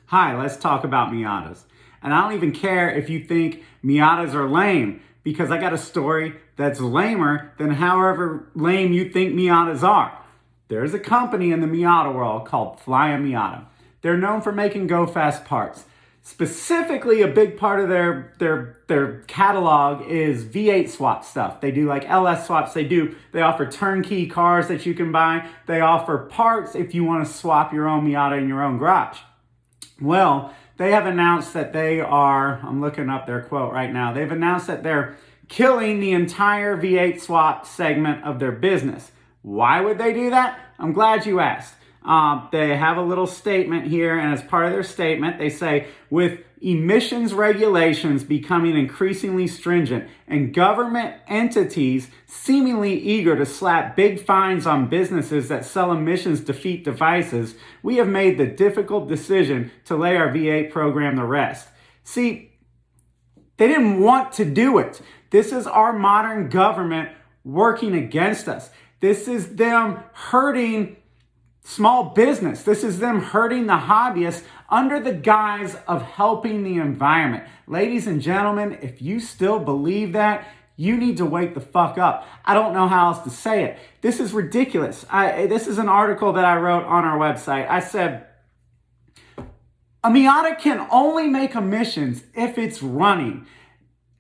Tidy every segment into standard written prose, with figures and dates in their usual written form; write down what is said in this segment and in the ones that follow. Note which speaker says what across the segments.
Speaker 1: Hi, let's talk about Miatas. And I don't even care if you think Miatas are lame, because I got a story that's lamer than however lame you think Miatas are. There's a company in the Miata world called Flyin Miata. They're known for making go-fast parts. Specifically, a big part of their catalog is V8 swap stuff. They do like LS swaps. They offer turnkey cars that you can buy. They offer parts if you want to swap your own Miata in your own garage. Well, they have announced that they are, I'm looking up their quote right now, they've announced that they're killing the entire V8 swap segment of their business. Why would they do that? I'm glad you asked. They have a little statement here, and as part of their statement, they say, with emissions regulations becoming increasingly stringent and government entities seemingly eager to slap big fines on businesses that sell emissions defeat devices, we have made the difficult decision to lay our V8 program to rest. See, they didn't want to do it. This is our modern government working against us. This is them hurting small business. This is them hurting the hobbyists under the guise of helping the environment. Ladies and gentlemen, if you still believe that, you need to wake the fuck up. I don't know how else to say it. This is ridiculous. This is an article that I wrote on our website. I said, a Miata can only make emissions if it's running.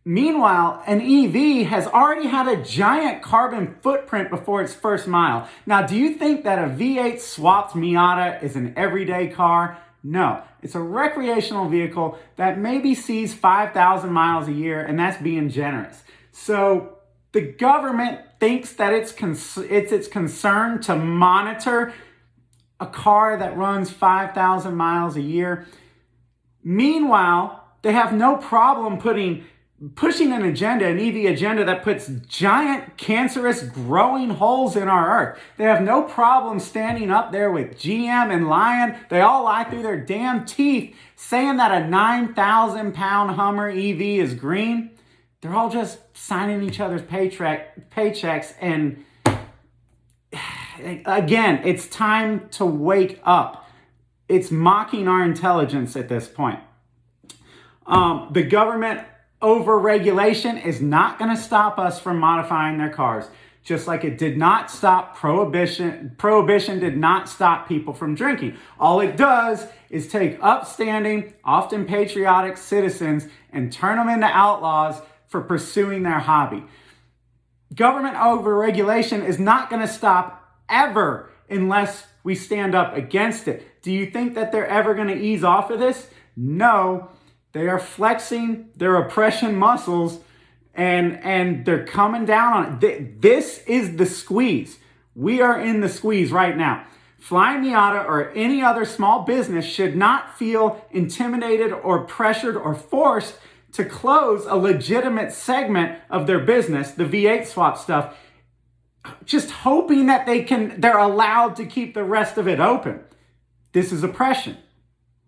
Speaker 1: Meanwhile, an EV has already had a giant carbon footprint before its first mile. Now, do you think that a V8 swapped Miata is an everyday car? No, it's a recreational vehicle that maybe sees 5,000 miles a year, and that's being generous. So the government thinks that it's its concern to monitor a car that runs 5,000 miles a year. Meanwhile, they have no problem pushing an agenda, an EV agenda that puts giant, cancerous, growing holes in our earth. They have no problem standing up there with GM and lying. They all lie through their damn teeth saying that a 9,000-pound Hummer EV is green. They're all just signing each other's paychecks. And again, it's time to wake up. It's mocking our intelligence at this point. The government over-regulation is not going to stop us from modifying their cars, just like it did not stop prohibition. Prohibition did not stop people from drinking. All it does is take upstanding, often patriotic citizens and turn them into outlaws for pursuing their hobby. Government over-regulation is not going to stop ever unless we stand up against it. Do you think that they're ever going to ease off of this? No. They are flexing their oppression muscles and they're coming down on it. This is the squeeze. We are in the squeeze right now. Flyin Miata or any other small business should not feel intimidated or pressured or forced to close a legitimate segment of their business, the V8 swap stuff, just hoping that they're allowed to keep the rest of it open. This is oppression.